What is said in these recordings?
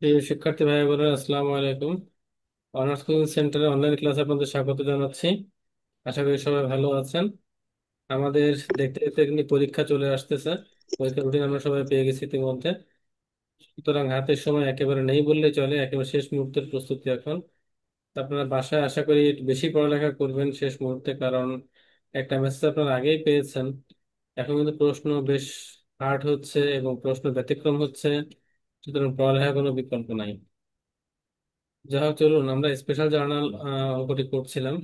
প্রিয় শিক্ষার্থী ভাই বোনেরা, আসসালামু আলাইকুম। অনার্স কোচিং সেন্টারে অনলাইন ক্লাসে আপনাদের স্বাগত জানাচ্ছি। আশা করি সবাই ভালো আছেন। আমাদের দেখতে দেখতে এমনি পরীক্ষা চলে আসতেছে। পরীক্ষার রুটিন আমরা সবাই পেয়ে গেছি ইতিমধ্যে। সুতরাং হাতের সময় একেবারে নেই বললেই চলে, একেবারে শেষ মুহূর্তের প্রস্তুতি এখন। তো আপনারা বাসায় আশা করি একটু বেশি পড়ালেখা করবেন শেষ মুহূর্তে, কারণ একটা মেসেজ আপনারা আগেই পেয়েছেন। এখন কিন্তু প্রশ্ন বেশ হার্ড হচ্ছে এবং প্রশ্ন ব্যতিক্রম হচ্ছে। সুতরাং পড়ালেখার কোনো বিকল্প নাই। যাই হোক, চলুন আমরা স্পেশাল জার্নাল অঙ্কটি করছিলাম।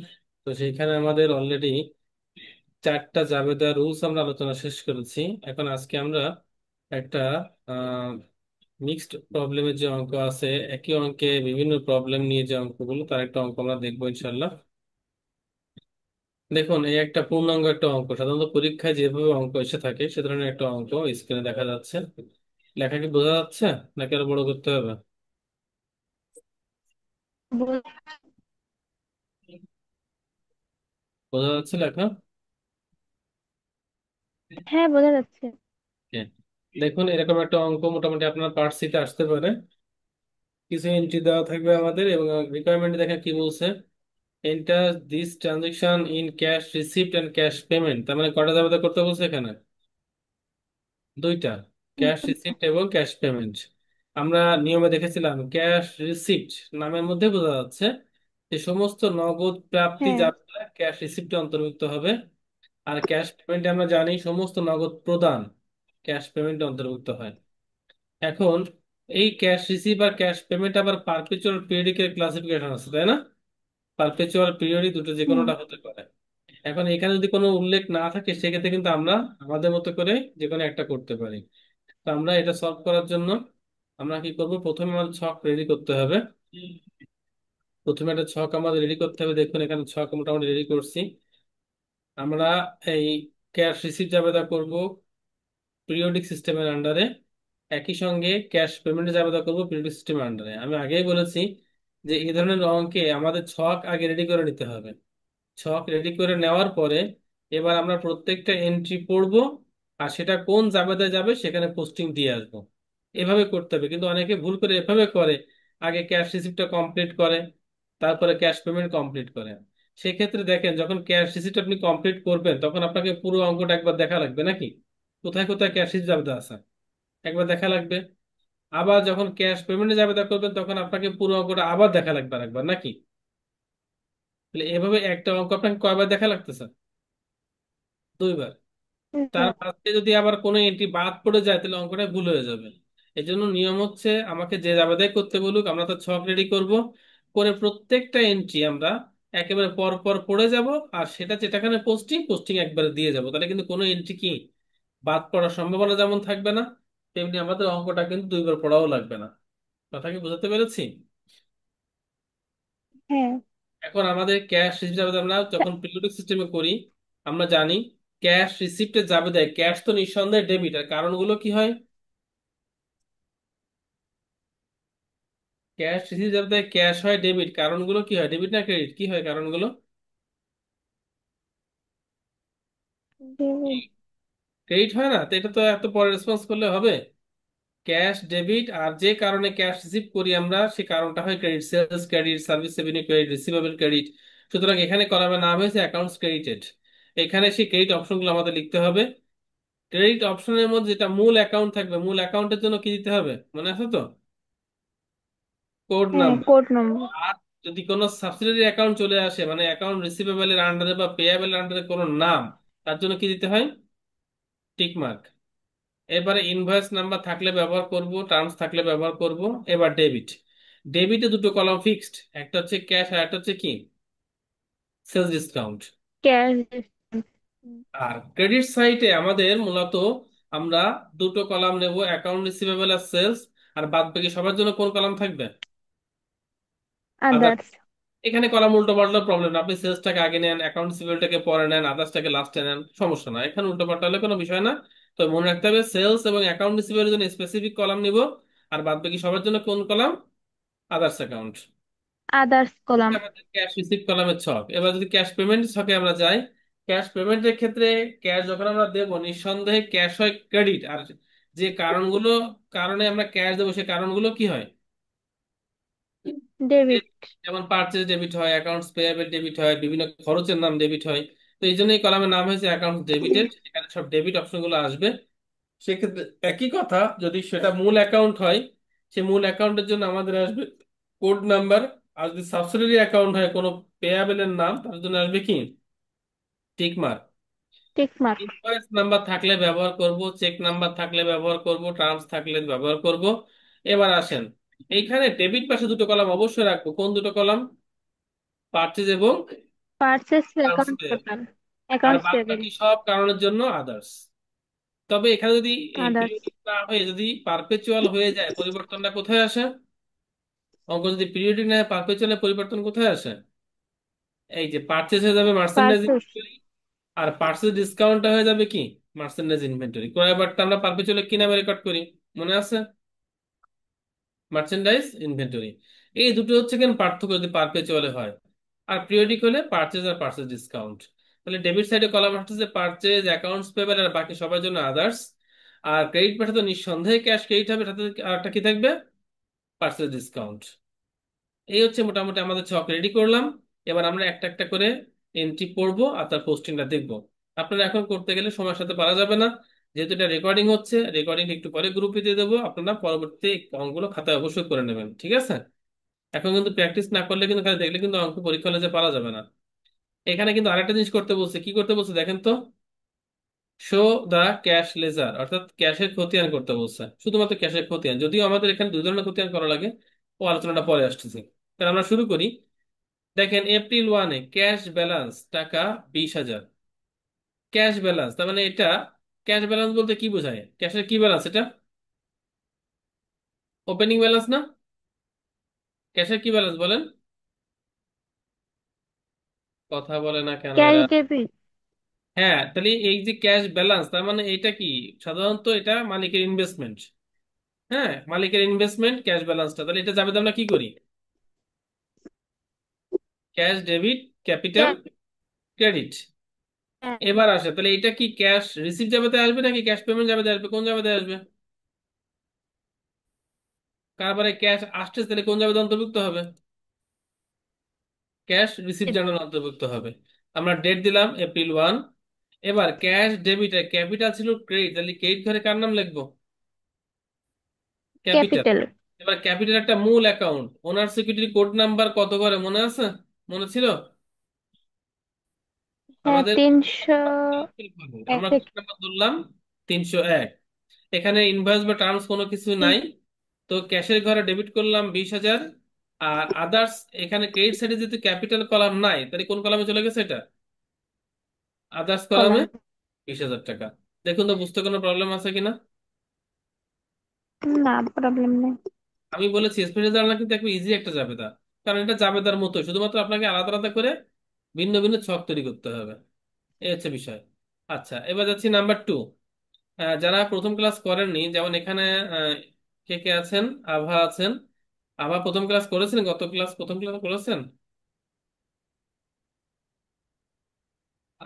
তো সেইখানে আমাদের অলরেডি 4টা জাবেদা রুলস আমরা আলোচনা শেষ করেছি। এখন আজকে আমরা একটা মিক্সড প্রবলেমের যে অঙ্ক আছে, একই অঙ্কে বিভিন্ন প্রবলেম নিয়ে যে অঙ্কগুলো, তার একটা অঙ্ক আমরা দেখবো ইনশাল্লাহ। দেখুন, এই একটা পূর্ণাঙ্গ একটা অঙ্ক, সাধারণত পরীক্ষায় যেভাবে অঙ্ক এসে থাকে সে ধরনের একটা অঙ্ক স্ক্রিনে দেখা যাচ্ছে। লেখা কি বোঝা যাচ্ছে নাকি আরো বড় করতে হবে? বল- বোঝা যাচ্ছে লেখা? হ্যাঁ, বোঝা যাচ্ছে। হ্যাঁ। দেখুন, এরকম একটা অঙ্ক মোটামুটি আপনার পার্ট সিতে আসতে পারে। কিছু এন্ট্রি দেওয়া থাকবে আমাদের এবং রিকোয়ারমেন্ট দেখেন কি বলছে। Enter this transaction in cash receipt and cash payment. তার মানে কটা যাবে করতে বলছে এখানে? দুইটা, ক্যাশ হুম, রিসিপ্ট এবং ক্যাশ পেমেন্ট। আমরা নিয়মে দেখেছিলাম ক্যাশ রিসিপ্ট নামের মধ্যে বোঝা যাচ্ছে যে সমস্ত নগদ প্রাপ্তি হ্যাঁ, যাবে ক্যাশ রিসিপ্টে অন্তর্ভুক্ত হবে। আর ক্যাশ পেমেন্ট আমরা জানি সমস্ত নগদ প্রদান ক্যাশ পেমেন্টে অন্তর্ভুক্ত হয়। এখন এই ক্যাশ রিসিভ আর ক্যাশ পেমেন্ট আবার পারপেচুয়াল পিরিয়ডিকের ক্লাসিফিকেশন আছে, তাই না? পারপেচুয়াল পিরিয়ডই দুটো যে হুম, কোনোটা হতে পারে। এখন এখানে যদি কোনো উল্লেখ না থাকে সেক্ষেত্রে কিন্তু আমরা আমাদের মতো করে যে কোনো একটা করতে পারি। তো আমরা এটা সলভ করার জন্য আমরা কি করব, প্রথমে আমাদের ছক রেডি করতে হবে। প্রথমে একটা ছক আমাদের রেডি করতে হবে। দেখুন, এখানে ছক মোটামুটি রেডি করছি। আমরা এই ক্যাশ রিসিভ জাবেদা করব পিরিয়ডিক সিস্টেমের আন্ডারে, একই সঙ্গে ক্যাশ পেমেন্ট জাবেদা করব পিরিয়ডিক সিস্টেমের আন্ডারে। আমি আগেই বলেছি যে এই ধরনের অঙ্কে আমাদের ছক আগে রেডি করে নিতে হবে। ছক রেডি করে নেওয়ার পরে এবার আমরা প্রত্যেকটা এন্ট্রি পড়ব, আর সেটা কোন জাবেদায় যাবে সেখানে পোস্টিং দিয়ে আসবো। এভাবে করতে হবে, কিন্তু অনেকে ভুল করে এভাবে করে, আগে ক্যাশ রিসিপ্টটা কমপ্লিট করে তারপরে ক্যাশ পেমেন্ট কমপ্লিট করে। সেক্ষেত্রে দেখেন, যখন ক্যাশ রিসিপ্ট আপনি কমপ্লিট করবেন তখন আপনাকে পুরো অঙ্কটা একবার দেখা লাগবে নাকি? কোথায় কোথায় ক্যাশ রিসিপ্ট জাবেদা আছে একবার দেখা লাগবে। আবার যখন ক্যাশ পেমেন্টে জাবেদা করবেন তখন আপনাকে পুরো অঙ্কটা আবার দেখা লাগবে একবার নাকি? তাহলে এভাবে একটা অঙ্ক আপনাকে কয়বার দেখা লাগতেছে? দুইবার। তার হ্যাঁ, মাঝে যদি আবার কোনো এন্ট্রি বাদ পড়ে যায় তাহলে অঙ্কটা ভুল হয়ে যাবে। এই জন্য নিয়ম হচ্ছে, আমাকে যে জাবেদাই করতে বলুক আমরা তো ছক রেডি করব, করে প্রত্যেকটা এন্ট্রি আমরা একেবারে পর পর পড়ে যাব, আর সেটা যেটাখানে পোস্টিং পোস্টিং একবারে দিয়ে যাব। তাহলে কিন্তু কোনো এন্ট্রি কি বাদ পড়ার সম্ভাবনা যেমন থাকবে না, তেমনি আমাদের অঙ্কটা কিন্তু দুইবার পড়াও লাগবে না। কথা কি বোঝাতে পেরেছি? হ্যাঁ, এখন আমাদের ক্যাশ রিসিপ্ট জাবেদা আমরা যখন পিরিয়ডিক সিস্টেমে করি, আমরা জানি ক্যাশ রিসিপ্টে যাবে দেয় ক্যাশ তো নিঃসন্দেহে ডেবিট, আর কারণগুলো কি হয়? ক্যাশ রিসিভ যাতে ক্যাশ হয় ডেবিট, কারণগুলো কি হয়? ডেবিট না ক্রেডিট, কি হয় কারণগুলো? দেবে। ক্রেডিট হয় না? তো এটা তো এত পরে রেসপন্স করলে হবে? ক্যাশ ডেবিট, আর যে কারণে ক্যাশ রিসিভ করি আমরা সে কারণটা হয় credit, sales credit, service revenue credit, receivable credit. সুতরাং এখানে কলামের নাম হয়েছে অ্যাকাউন্টস ক্রেডিটেড। এখানে সেই ক্রেডিট অপশনগুলো আমাদের লিখতে হবে। ক্রেডিট অপশনের মধ্যে যেটা মূল অ্যাকাউন্ট থাকবে, মূল অ্যাকাউন্টের জন্য কি দিতে হবে মনে আছে তো? কোড হ্যাঁ, নাম্বার। Code number. আর যদি কোনো সাবসিডিয়ারি অ্যাকাউন্ট চলে আসে, মানে অ্যাকাউন্ট রিসিভেবলের আন্ডারে বা পেয়াবলের আন্ডারে কোনো নাম, তার জন্য কি দিতে হয়? Tick mark. এবারে ইনভয়েস নাম্বার থাকলে ব্যবহার করব, টার্মস থাকলে ব্যবহার করব। এবার ডেবিট। ডেবিটে দুটো কলাম ফিক্সড, একটা হচ্ছে ক্যাশ আর একটা হচ্ছে কি সেলস ডিসকাউন্ট। ক্যাশ। আর ক্রেডিট সাইটে আমাদের মূলত আমরা দুটো কলাম নেব, অ্যাকাউন্ট রিসিভেবল আর সেলস। আর বাদ বাকি সবার জন্য কোন কলাম থাকবে? আদার্স। এখানে কলাম উল্টো পাল্টালে প্রবলেম না, আপনি সেলসটাকে আগে নেন, অ্যাকাউন্ট রিসিভেবলটাকে পরে নেন, আদার্সটাকে লাস্টে নেন, সমস্যা না। এখানে উল্টো পাল্টা হলে কোনো বিষয় না। তো মনে রাখতে হবে সেলস এবং অ্যাকাউন্ট রিসিভেবলের জন্য স্পেসিফিক কলাম নিব, আর বাদ বাকি সবার জন্য কোন column? Others account. Others column. আমাদের ক্যাশ রিসিভ কলামের ছক। এবার যদি ক্যাশ পেমেন্ট ছকে আমরা যাই, ক্যাশ পেমেন্টের ক্ষেত্রে ক্যাশ যখন আমরা দেব নিঃসন্দেহে ক্যাশ হয় ক্রেডিট, আর যে কারণগুলো কারণে আমরা ক্যাশ দেবো, সেই কারণগুলো কি হয়? ডেবিট। যেমন পারচেজ ডেবিট হয়, অ্যাকাউন্টস পেয়েবল ডেবিট হয়, বিভিন্ন খরচের নাম ডেবিট হয়। তো এই জন্য এই কলামের নাম হয়েছে অ্যাকাউন্টস ডেবিটেড, এখানে সব ডেবিট অপশনগুলো আসবে। সেক্ষেত্রে একই কথা, যদি সেটা মূল অ্যাকাউন্ট হয়, সে মূল অ্যাকাউন্টের জন্য আমাদের আসবে কোড নাম্বার। আর যদি সাবসিডিয়ারি অ্যাকাউন্ট হয় কোনো পেয়াবেলের নাম, তার জন্য আসবে কি? Tick mark. Tick mark. Invoice number থাকলে ব্যবহার করব, চেক নাম্বার থাকলে ব্যবহার করব, টার্মস থাকলে ব্যবহার করব। এবার আসেন, এইখানে ডেবিট পাশে দুটো কলাম অবশ্যই রাখবো। কোন দুটো কলাম? পারচেজ এবং purchase accounts account payable. Total. আর অ্যাকাউন্টস বাদ পেয়েবল। বাকি সব কারণের জন্য আদার্স। তবে এখানে যদি এই আদার্স। পিরিয়ডিক না হয়ে যদি পারপেচুয়াল হয়ে যায়, পরিবর্তনটা কোথায় আসে? অঙ্ক যদি পিরিয়ডিক না হয়, পারপেচুয়ালের পরিবর্তন কোথায় আসে? এই যে পারচেজ হয়ে যাবে মার্চেন্ডাইজ পারচেস। ইনভেন্টরি, আর পার্সেল ডিসকাউন্টটা হয়ে যাবে কি? Merchandise inventory. ক্রয় বার্তা আমরা পারপেচুয়ালি কি নামে রেকর্ড করি? মনে আছে? Merchandise inventory. এই দুটো হচ্ছে কেন পার্থক্য যদি পারপেচুয়ালে হয়। আর পিরিয়ডিক হলে পারচেজ আর পার্সেল ডিসকাউন্ট। তাহলে ডেবিট সাইডে কলাম আসছে পারচেজ, অ্যাকাউন্টস পেবেল, আর বাকি সবার জন্য আদার্স। আর ক্রেডিট পাশে তো নিঃসন্দেহে ক্যাশ ক্রেডিট হবে, সাথে আর একটা কি থাকবে? Parcel discount. এই হচ্ছে মোটামুটি আমাদের ছক রেডি করলাম। এবার আমরা একটা একটা করে এন্ট্রি পড়বো আর তার পোস্টিংটা দেখবো। আপনারা এখন করতে গেলে সময়ের সাথে পারা যাবে না, যেহেতু এটা রেকর্ডিং হচ্ছে। রেকর্ডিং একটু পরে গ্রুপে দিয়ে দেবো, আপনারা পরবর্তী অঙ্কগুলো খাতায় অবশ্যই করে নেবেন, ঠিক আছে? এখন কিন্তু প্র্যাকটিস না করলে কিন্তু খালি দেখলে কিন্তু অঙ্ক পরীক্ষা হলে যে পারা যাবে না। এখানে কিন্তু আরেকটা জিনিস করতে বলছে, কি করতে বলছে দেখেন তো। শো দা ক্যাশ লেজার, অর্থাৎ ক্যাশের খতিয়ান করতে বলছে, শুধুমাত্র ক্যাশের খতিয়ান। যদিও আমাদের এখানে দুই ধরনের খতিয়ান করা লাগে, ও আলোচনাটা পরে আসতেছে। তাহলে আমরা শুরু করি। দেখেন এপ্রিল 1-এ ক্যাশ ব্যালেন্স টাকা 20,000। ক্যাশ ব্যালেন্স তার মানে এটা, ক্যাশ ব্যালেন্স বলতে কি বোঝায়? ক্যাশের কি ব্যালেন্স এটা? ওপেনিং ব্যালেন্স না? ক্যাশের কি ব্যালেন্স বলেন? কথা বলে না কেন ক্যাশ এরা? ডেবিট। হ্যাঁ, তাহলে এই যে ক্যাশ ব্যালেন্স তার মানে এটা কি? সাধারণত এটা মালিকের ইনভেস্টমেন্ট। হ্যাঁ, মালিকের ইনভেস্টমেন্ট ক্যাশ ব্যালেন্সটা, তাহলে এটা যাবে আমরা কি করি? Cash debit capital credit. এবার আসে, তাহলে এটা কি ক্যাশ রিসিভ যাবে আসবে নাকি ক্যাশ পেমেন্ট যাবে আসবে? কোন যাবে আসবে? তারপরে ক্যাশ আসছে, তাহলে কোন যাবে অন্তর্ভুক্ত হবে? ক্যাশ রিসিভ জার্নাল অন্তর্ভুক্ত হবে। আমরা ডেট দিলাম এপ্রিল 1। এবার ক্যাশ ডেবিটে ক্যাপিটাল ছিল ক্রেডিট, তাহলে ক্রেডিট ঘরে কার নাম লিখবো? ক্যাপিটাল। ক্যাপিটাল। এবার ক্যাপিটাল একটা মূল অ্যাকাউন্ট, ওনার সিকিউরিটি কোড নাম্বার কত করে মনে আছে? মনে ছিল? হ্যাঁ, আমাদের 301 আমরা কোড থেকে। নাম্বার ধরলাম 301। এখানে ইনভয়েস বা টার্মস কোনো কিছু নাই। তো ক্যাশের ঘরে ডেবিট করলাম 20,000। আর আদার্স, এখানে ক্রেডিট সাইডে যেহেতু ক্যাপিটাল কলাম নাই, তাহলে কোন কলামে চলে গেছে এটা? আদার্স কলামে কলাম। 20,000 টাকা। দেখুন তো বুঝতে কোনো প্রবলেম আছে কিনা। না, প্রবলেম নেই। আমি বলেছি স্পেশাল জার্নাল কিন্তু একটু ইজি একটা জাবেদা, কারণ এটা জাবেদার মতো, শুধুমাত্র আপনাকে আলাদা আলাদা করে ভিন্ন ভিন্ন ছক তৈরি করতে হবে। এই হচ্ছে বিষয়। আচ্ছা, এবার যাচ্ছি নাম্বার 2। যারা প্রথম ক্লাস করেননি, যেমন এখানে আহ, কে কে আছেন? আভা আছেন। আভা প্রথম ক্লাস করেছেন, গত ক্লাস প্রথম ক্লাস করেছেন?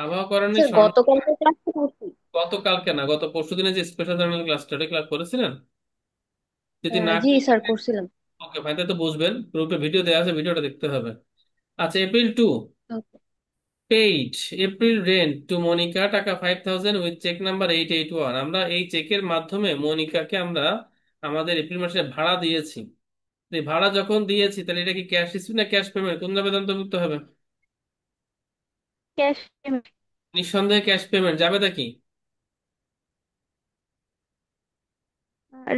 আভা করেননি স্যার, গতকালকে ক্লাসটা করছি। গতকালকে না, গত পরশুদিনে যে স্পেশাল জার্নাল ক্লাসটা, ওটা ক্লাস করেছিলেন? যদি না জি করে স্যার, থাকেন, করছিলাম। ওকে ফাইন, তো বুঝবেন গ্রুপে ভিডিও দেওয়া আছে, ভিডিওটা দেখতে হবে। আচ্ছা, April 2, Okay. Paid April rent to Monica টাকা 5,000 উইথ চেক নাম্বার 881। আমরা এই চেকের মাধ্যমে মনিকাকে আমরা আমাদের এপ্রিল মাসে ভাড়া দিয়েছি। তো এই ভাড়া যখন দিয়েছি, তাহলে এটা কি ক্যাশ রিসিভ না ক্যাশ পেমেন্ট, কোন যাবে অন্তর্ভুক্ত হবে? ক্যাশ। নিঃসন্দেহে ক্যাশ পেমেন্ট যাবে কি?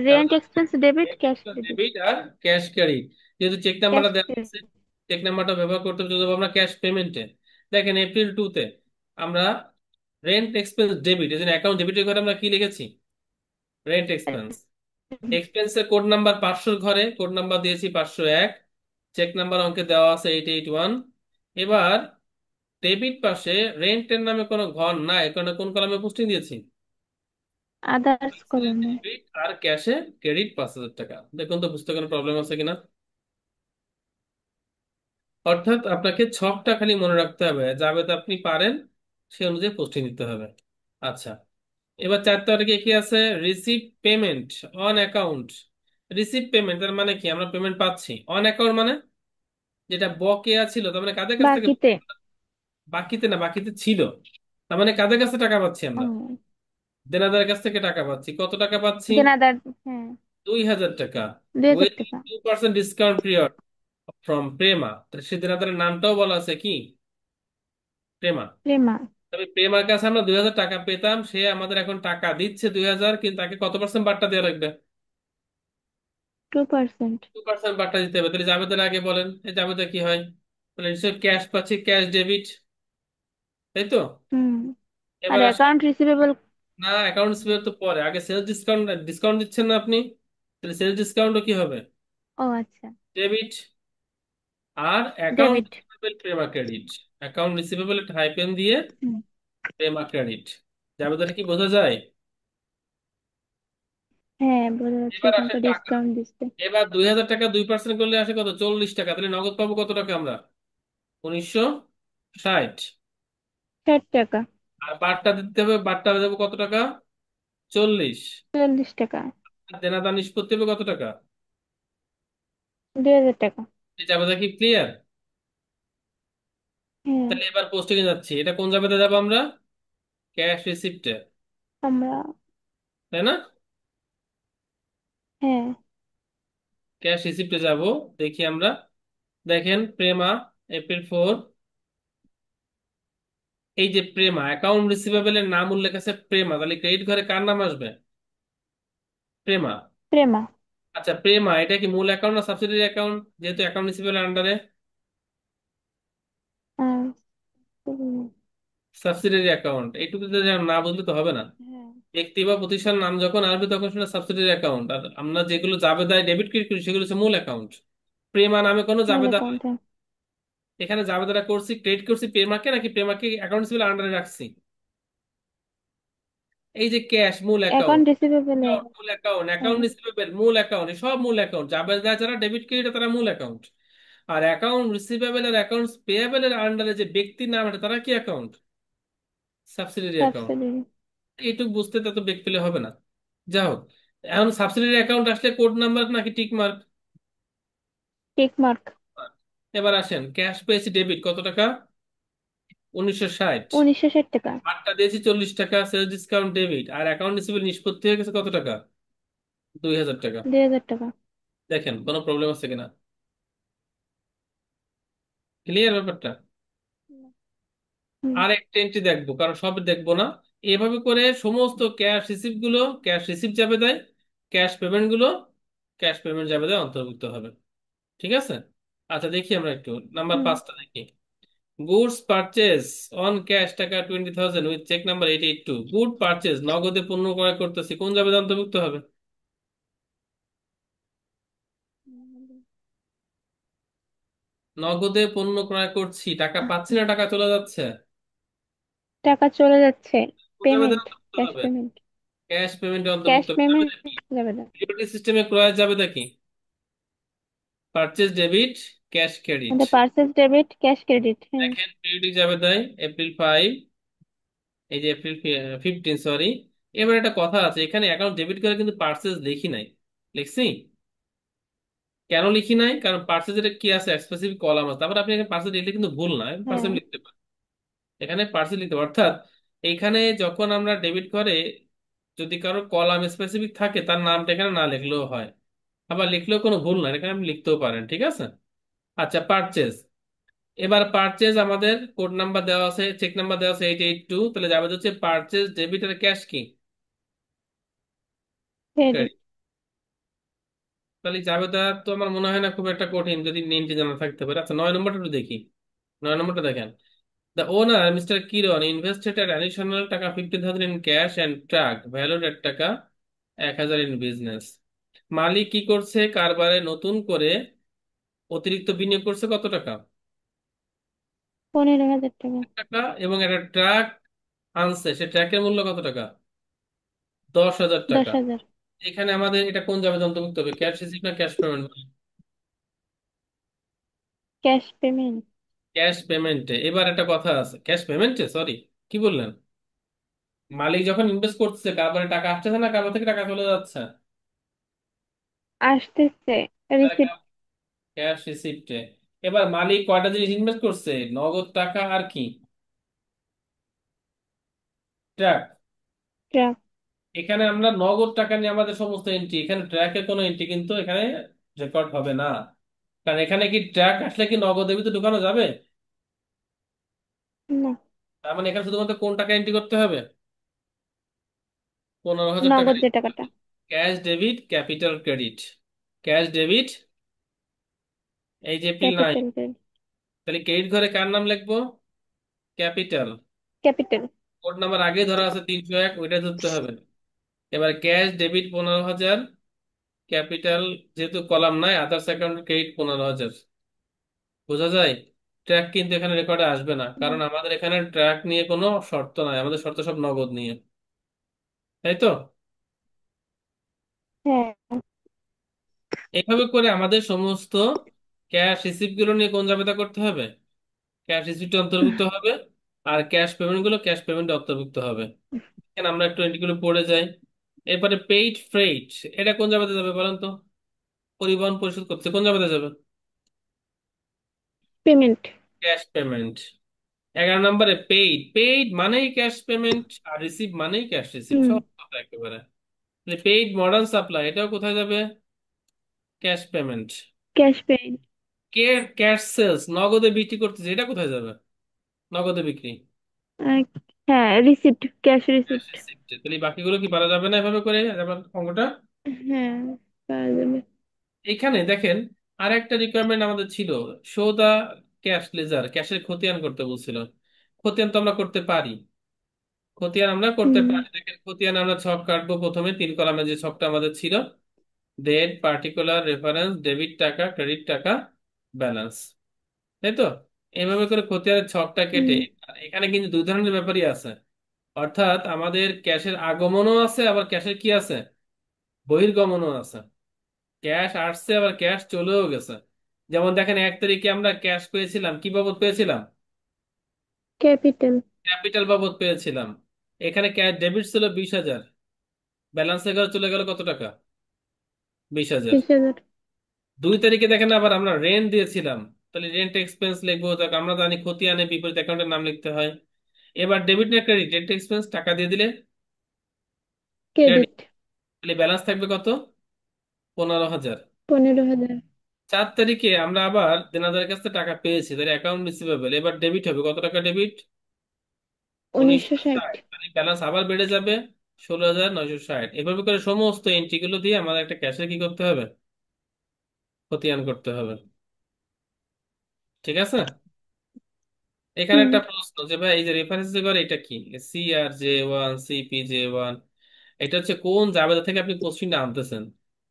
Rent expense debit, cash debit. Debit আর ক্যাশ ক্রেডিট। যেহেতু চেক ক্যাশ নাম্বারটা দেওয়া আছে, ক্রেডিট। চেক নাম্বারটা ব্যবহার করতে হবে, যদি আমরা ক্যাশ পেমেন্টে। দেখেন এপ্রিল 2-তে আমরা রেন্ট এক্সপেন্স ডেবিট, এই জন্য অ্যাকাউন্ট ডেবিটের ঘরে আমরা কি লিখেছি? Rent expense. এক্সপেন্সের কোড নাম্বার 500, ঘরে কোড নাম্বার দিয়েছি 501। চেক নাম্বার অঙ্কে দেওয়া আছে 881। এবার ডেবিট পাশে রেন্টের নামে কোনো ঘর নাই, কারণে কোন কলামে পোস্টিং দিয়েছি? আদার্স কলামে। ডেবিট আর ক্যাশে ক্রেডিট 5,000 টাকা। দেখুন তো বুঝতে কোনো প্রবলেম আছে কিনা। অর্থাৎ আপনাকে ছকটা খালি মনে রাখতে হবে, যাবে তো আপনি পারেন, সে অনুযায়ী পোস্টিং দিতে হবে। আচ্ছা, এবার 4 তারিখে কি আছে? Receive payment on account. Receive payment তার মানে কি? আমরা পেমেন্ট পাচ্ছি। অন অ্যাকাউন্ট মানে যেটা বকেয়া ছিল, তার মানে কাদের কাছ থেকে? বাকিতে। বাকিতে না, বাকিতে ছিল। তার মানে কাদের কাছে টাকা পাচ্ছি ও, আমরা? দেনাদারের কাছ থেকে টাকা পাচ্ছি। কত টাকা পাচ্ছি? দেনাদার। হ্যাঁ, 2,000 টাকা। 2,000 উইথ টাকা 2% ডিসকাউন্ট পিরিয়ড ফ্রম প্রেমা। সে দেনাদারের নামটাও বলা আছে কি? প্রেমা। প্রেমা। তবে প্রেমার কাছে আমরা 2,000 টাকা পেতাম, সে আমাদের এখন টাকা দিচ্ছে 2,000, কিন্তু তাকে কত পার্সেন্ট বার্তা দেওয়া লাগবে? 2%। 2% বার্তা দিতে হবে। তাহলে জাবেদের আগে বলেন, এই জাবেদা কি হয়? তাহলে নিশ্চয়ই ক্যাশ পাচ্ছি, ক্যাশ ডেবিট, তাই তো? হুম। আর এবার আসেন। Account receivable. না, অ্যাকাউন্টস পেয়ার তো পরে, আগে সেলস ডিসকাউন্ট। ডিসকাউন্ট দিচ্ছেন না আপনি? তাহলে সেলস ডিসকাউন্টও কি হবে? ও আচ্ছা। ডেবিট। আর account debit. Receivable Prema credit. Account receivable একটা হাইপেন দিয়ে হুম। প্রেমা ক্রেডিট। জাবেদাটা কি বোঝা যায়? হ্যাঁ, বোঝা যাচ্ছে, এবার এখানে আসে তো টাকা। ডিসকাউন্ট দিচ্ছে। এবার 2,000 টাকা 2% করলে আসে কত? 40 টাকা। তাহলে নগদ পাবো কত টাকা আমরা? 1,960। 60 টাকা। আর বারটা দিতে হবে, বারটা দেবো কত টাকা? 40। 40 টাকা। আর দেনাদার নিষ্পত্তি হবে কত টাকা? 2,000 টাকা। এই জাবেদা কি ক্লিয়ার? হ্যাঁ। তাহলে এবার পোস্টিং এ যাচ্ছি, এটা কোন জাবেদা যাবো আমরা? ক্যাশ রিসিপ্টে, আমরা। তাই না? হ্যাঁ। ক্যাশ রিসিপ্টে যাব। দেখি আমরা। দেখেন প্রেমা, April 4। এই যে প্রেমা, অ্যাকাউন্ট রিসিভেবলের নাম উল্লেখ আছে প্রেমা, তাহলে ক্রেডিট ঘরে কার নাম আসবে? প্রেমা। প্রেমা। আচ্ছা, প্রেমা এটা কি মূল অ্যাকাউন্ট না সাবসিডিয়ারি অ্যাকাউন্ট, যেহেতু অ্যাকাউন্ট রিসিভেবল আন্ডারে? আর সাবসিডিয়ারি অ্যাকাউন্ট, এইটুকুতে না বুঝলে তো হবে না। হ্যাঁ, ব্যক্তি বা প্রতিষ্ঠান নাম যখন আসবে তখন সেটা সাবসিডিয়ারি অ্যাকাউন্ট, আর আমরা যেগুলো জাবেদায় ডেবিট ক্রেডিট করি সেগুলো হচ্ছে মূল অ্যাকাউন্ট। প্রেমা নামে কোনো মূল জাবেদা হয়? অ্যাকাউন্ট। এখানে জাবেদাটা করছি, ক্রেডিট করছি প্রেমাকে, নাকি প্রেমাকে অ্যাকাউন্ট রিসিভেবল আন্ডারে রাখছি? এই যে ক্যাশ মূল অ্যাকাউন্ট, অ্যাকাউন্ট রিসিভেবলের। মূল অ্যাকাউন্ট, হ্যাঁ। অ্যাকাউন্ট রিসিভেবল মূল অ্যাকাউন্ট, সব মূল অ্যাকাউন্ট। জাবেদা যারা ডেবিট ক্রেডিট তারা মূল অ্যাকাউন্ট। আর অ্যাকাউন্ট রিসিভেবল আর অ্যাকাউন্টস পেয়েবল এর আন্ডারে যে ব্যক্তির নাম আছে তারা কি অ্যাকাউন্ট? Subsidiary account. সাবসিডি। এইটুকু বুঝতে তত বেগ পেলে হবে না। যা হোক, এখন সাবসিডিয়ারি অ্যাকাউন্ট আসলে কোড নাম্বার নাকি টিক মার্ক? Tick mark. এবার আসেন, ক্যাশ পেয়েছি ডেবিট কত টাকা? 1,960। 1,960 টাকা। আটটা দিয়েছি 40 টাকা, সেলস ডিসকাউন্ট ডেবিট। আর অ্যাকাউন্ট রিসিভেবল নিষ্পত্তি হয়ে গেছে কত টাকা? 2,000 টাকা। 2,000 টাকা। দেখেন কোনো প্রবলেম আছে কিনা? ক্লিয়ার ব্যাপারটা? হুম। আর একটা এন্ট্রি দেখবো, কারণ সব দেখবো না। এভাবে করে সমস্ত ক্যাশ রিসিপ্ট গুলো ক্যাশ রিসিপ্ট যাবে দেয়, ক্যাশ পেমেন্ট গুলো ক্যাশ পেমেন্ট যাবে দেয় অন্তর্ভুক্ত হবে। ঠিক আছে? আচ্ছা দেখি আমরা একটু নাম্বার হুম। 5টা দেখি। গুডস পারচেজ অন ক্যাশ টাকা 20,000 with cheque number 882। Good purchase, নগদে পণ্য ক্রয় করতেছি, কোন যাবে অন্তর্ভুক্ত হবে? নগদে পণ্য ক্রয় করছি, টাকা পাচ্ছি না, টাকা চলে যাচ্ছে, টাকা চলে যাচ্ছে। কোন যাবে পেমেন্ট। অন্তর্ভুক্ত ক্যাশ হবে? পেমেন্ট। ক্যাশ পেমেন্টে ক্যাশ অন্তর্ভুক্ত হবে। যাবে পেমেন্ট নাকি? যাবে না। সিকিউরিটি সিস্টেমে ক্রয় যাবে নাকি? Purchase debit, cash credit. আমাদের পার্সেস ডেবিট, ক্যাশ ক্রেডিট। হ্যাঁ। দেখেন পিরিয়ডিক যাবে তাই April 5, এই যে April 15, সরি। এবার একটা কথা আছে, এখানে অ্যাকাউন্ট ডেবিট করে কিন্তু পার্সেস লিখি নাই। লিখছি? কেন লিখি নাই? কারণ পার্সেজের কি আছে, স্পেসিফিক কলাম আছে। তারপর আপনি এখানে পার্সেজ লিখলে কিন্তু ভুল না, পার্সেজ হ্যাঁ। লিখতে পারেন। এখানে পার্সেজ লিখতে পারেন। অর্থাৎ এইখানে যখন আমরা ডেবিট করে, যদি কারো কলাম স্পেসিফিক থাকে তার নামটা এখানে না লিখলেও হয়। আবার লিখলেও কোনো ভুল না, এখানে আপনি লিখতেও পারেন। ঠিক আছে? আচ্ছা, পারচেজ। এবার পারচেজ আমাদের কোড নাম্বার দেওয়া আছে, চেক নাম্বার দেওয়া আছে 882। তাহলে যাবে হচ্ছে পারচেজ ডেবিট আর ক্যাশ কি? ক্রেডিট। ক্রেডিট। তাহলে জাবেদা তো আমার মনে হয় না খুব একটা কঠিন, যদি নেমটি জানা থাকতে পারে। আচ্ছা 9 নম্বরটা একটু দেখি। 9 নম্বরটা দেখেন। The owner mister Kiran invested additional টাকা 15,000 in cash and truck valued at টাকা 1,000 ইন বিজনেস। মালিক কি করছে? কারবারে নতুন করে অতিরিক্ত বিনিয়োগ করছে কত টাকা? 15,000 টাকা। টাকা। এবং একটা ট্রাক আনছে, সে ট্রাকের মূল্য কত টাকা? 10,000 টাকা। 10,000। এখানে আমাদের এটা কোন যাবে অন্তর্ভুক্ত হবে, ক্যাশ রিসিপ্ট না cash payment? Cash payment. Cash পেমেন্টে। এবার একটা কথা আছে, ক্যাশ পেমেন্টে, সরি, কি বললেন? মালিক যখন ইনভেস্ট করছে, কারবারে টাকা আসতেছে না, কারবার থেকে টাকা চলে যাচ্ছে? আসতেছে। রিসিপ্ট। ক্যাশ রিসিপ্টে। এবার মালিক কয়টা জিনিস ইনভেস্ট করছে? নগদ টাকা আর কি? ট্রাক। ট্রাক। এখানে আমরা নগদ টাকা নিয়ে আমাদের সমস্ত এন্ট্রি, এখানে ট্র্যাকের কোনো এন্ট্রি কিন্তু এখানে রেকর্ড হবে না। কারণ এখানে কি ট্র্যাক আসলে কি নগদের ভিতরে ঢুকানো যাবে? না। তার মানে এখানে শুধুমাত্র কোন টাকা এন্ট্রি করতে হবে? 15,000 টাকা। নগদ যে টাকাটা। Cash debit capital credit. Cash debit, এই যে P9। Capital credit. তাহলে ক্রেডিট ঘরে কার নাম লিখবো? ক্যাপিটাল। ক্যাপিটাল। কোড নাম্বার আগে ধরা আছে 301, ওইটা ধরতে হবে। এবার ক্যাশ ডেবিট 15,000, ক্যাপিটাল, যেহেতু কলাম নাই, আদার্স অ্যাকাউন্ট ক্রেডিট 15,000। বোঝা যায়? ট্র্যাক কিন্তু এখানে রেকর্ডে আসবে না, কারণ আমাদের এখানে ট্র্যাক নিয়ে কোনো শর্ত নাই, আমাদের শর্ত সব নগদ নিয়ে। তাই তো? হ্যাঁ। এইভাবে করে আমাদের সমস্ত ক্যাশ রিসিপ্ট গুলো নিয়ে কোন জাবেদা করতে হবে? ক্যাশ রিসিপ্ট অন্তর্ভুক্ত হবে। আর ক্যাশ পেমেন্ট গুলো ক্যাশ পেমেন্টে অন্তর্ভুক্ত হবে। এখানে আমরা একটু এন্ট্রিগুলো পড়ে যাই। এরপরে পেইড ফ্রেইট, এটা কোন জাবেদা যাবে বলেন তো? পরিবহন পরিশোধ করতে কোন জাবেদা যাবে? পেমেন্ট। Cash payment. 11 নম্বরে পেইড। পেইড মানেই ক্যাশ পেমেন্ট, আর রিসিভ মানেই ক্যাশ রিসিপ্ট, হুম। সব কথা একেবারে। পেইড মডার্ন সাপ্লাই, এটাও কোথায় যাবে? Cash payment. Cash payment. কে ক্যাশ সেলস, নগদে বিক্রি করতেছে, এটা কোথায় যাবে? নগদে বিক্রি। হ্যাঁ, receipt, cash cash receipt. Receipt. তাহলে এই বাকিগুলো কি পারা যাবে না এভাবে করে আবার অঙ্কটা? হ্যাঁ, পাওয়া যাবে। এখানে দেখেন, আর একটা রিকোয়ারমেন্ট আমাদের ছিল। শো দা ক্যাশ লেজার, ক্যাশের খতিয়ান করতে বলছিল। খতিয়ান তো আমরা করতে পারি। খতিয়ান আমরা করতে হুম। পারি, দেখেন খতিয়ান আমরা ছক কাটবো। প্রথমে 3 কলামে যে ছকটা আমাদের ছিল, ডেট, পার্টিকুলার, রেফারেন্স, ডেবিট টাকা, ক্রেডিট টাকা, ব্যালেন্স। তাই তো? এইভাবে করে খতিয়ানের ছকটা কেটে, হুম। আর এখানে কিন্তু দুই ধরনের ব্যাপারই আছে। অর্থাৎ আমাদের ক্যাশের আগমনও আছে, আবার ক্যাশের কি আছে, বহির্গমনও আছে। ক্যাশ আসছে, আবার ক্যাশ চলেও গেছে। যেমন দেখেন, 1 তারিখে আমরা ক্যাশ পেয়েছিলাম, কি বাবদ পেয়েছিলাম? ক্যাপিটাল। ক্যাপিটাল বাবদ পেয়েছিলাম। এখানে ক্যাশ ডেবিট ছিল 20,000, ব্যালেন্সে গেল, চলে গেল কত টাকা? 20,000। 20,000। 2 তারিখে দেখেন আবার আমরা রেন্ট দিয়েছিলাম, তাহলে রেন্ট এক্সপেন্স লিখবো। দেখ, আমরা জানি খতিয়ানে বিপরীত অ্যাকাউন্টের নাম লিখতে হয়। এবার ডেবিট না ক্রেডিট? রেন্ট এক্সপেন্স টাকা দিয়ে দিলে ক্রেডিট। ক্রেডিট। তাহলে ব্যালেন্স থাকবে কত? 15,000। 15,000। 4 তারিখে আমরা আবার দেনাদারের কাছ থেকে টাকা পেয়েছি, তাহলে অ্যাকাউন্ট রিসিভেবল, এবার ডেবিট হবে কত টাকা? ডেবিট 1960। 1960। তাহলে ব্যালেন্স আবার বেড়ে যাবে 16,960। এভাবে করে সমস্ত এন্ট্রি গুলো দিয়ে আমাদের একটা ক্যাশে কি করতে হবে? খতিয়ান করতে হবে। ঠিক আছে? এখানে হুম। একটা প্রশ্ন, যে ভাই এই যে রেফারেন্স যে করে এটা কি? CRJ1, CPJ1, এটা হচ্ছে কোন জাবেদা থেকে আপনি পোস্টিংটা আনতেছেন?